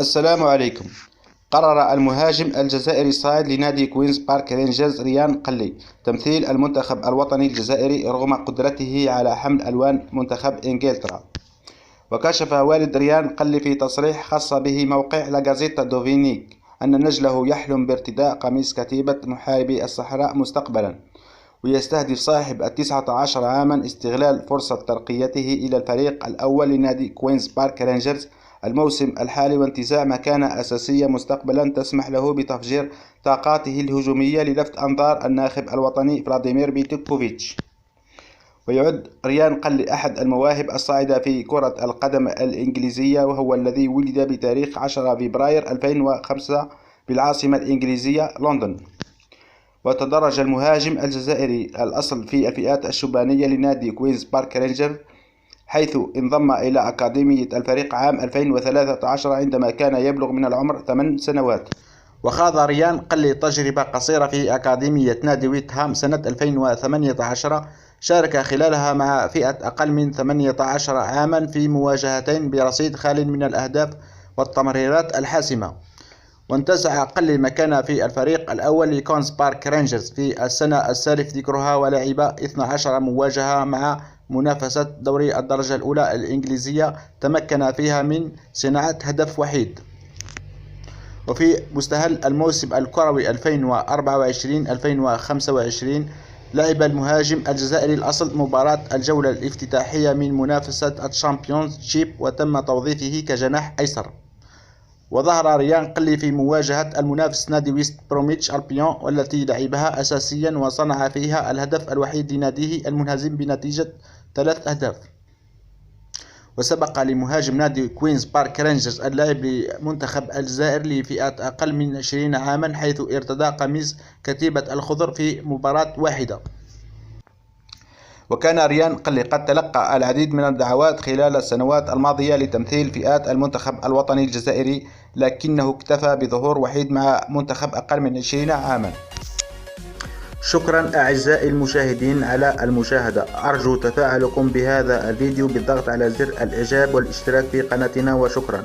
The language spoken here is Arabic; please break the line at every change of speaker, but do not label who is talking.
السلام عليكم. قرر المهاجم الجزائري الصاعد لنادي كوينز بارك رينجرز ريان قلي تمثيل المنتخب الوطني الجزائري رغم قدرته على حمل ألوان منتخب إنجلترا. وكشف والد ريان قلي في تصريح خاص به موقع لاغازيتا دوفينيك أن نجله يحلم بارتداء قميص كتيبة محاربي الصحراء مستقبلا، ويستهدف صاحب 19 عاما استغلال فرصة ترقيته إلى الفريق الأول لنادي كوينز بارك رينجرز الموسم الحالي وانتزاع مكانة أساسية مستقبلا تسمح له بتفجير طاقاته الهجومية للفت أنظار الناخب الوطني فلاديمير بيتكوفيتش. ويعد ريان قلي أحد المواهب الصاعدة في كرة القدم الإنجليزية، وهو الذي ولد بتاريخ 10 فبراير 2005 بالعاصمة الإنجليزية لندن. وتدرج المهاجم الجزائري الأصل في الفئات الشبانية لنادي كوينز بارك رينجرز، حيث انضم إلى أكاديمية الفريق عام 2013 عندما كان يبلغ من العمر 8 سنوات. وخاض ريان قلي تجربة قصيرة في أكاديمية نادي ويتهام سنة 2018، شارك خلالها مع فئة أقل من 18 عاما في مواجهتين برصيد خال من الأهداف والتمريرات الحاسمة. وانتزع قلي مكانة في الفريق الأول لكوينز بارك رينجرز في السنة السالف ذكرها، ولعب 12 مواجهة مع منافسة دوري الدرجة الأولى الإنجليزية تمكن فيها من صناعة هدف وحيد. وفي مستهل الموسم الكروي 2024-2025 لعب المهاجم الجزائري الأصل مباراة الجولة الافتتاحية من منافسة الشامبيونز شيب، وتم توظيفه كجناح أيسر. وظهر ريان قلي في مواجهة المنافس نادي ويست بروميتش ألبيون، والتي لعبها أساسيا وصنع فيها الهدف الوحيد لناديه المنهزم بنتيجة 3 أهداف. وسبق لمهاجم نادي كوينز بارك رينجرز اللعب لمنتخب الجزائر لفئات أقل من 20 عاما، حيث ارتدى قميص كتيبة الخضر في مباراة واحدة. وكان ريان قلي قد تلقى العديد من الدعوات خلال السنوات الماضية لتمثيل فئات المنتخب الوطني الجزائري، لكنه اكتفى بظهور وحيد مع منتخب أقل من 20 عاما. شكرا أعزائي المشاهدين على المشاهدة. أرجو تفاعلكم بهذا الفيديو بالضغط على زر الإعجاب والاشتراك في قناتنا، وشكرا.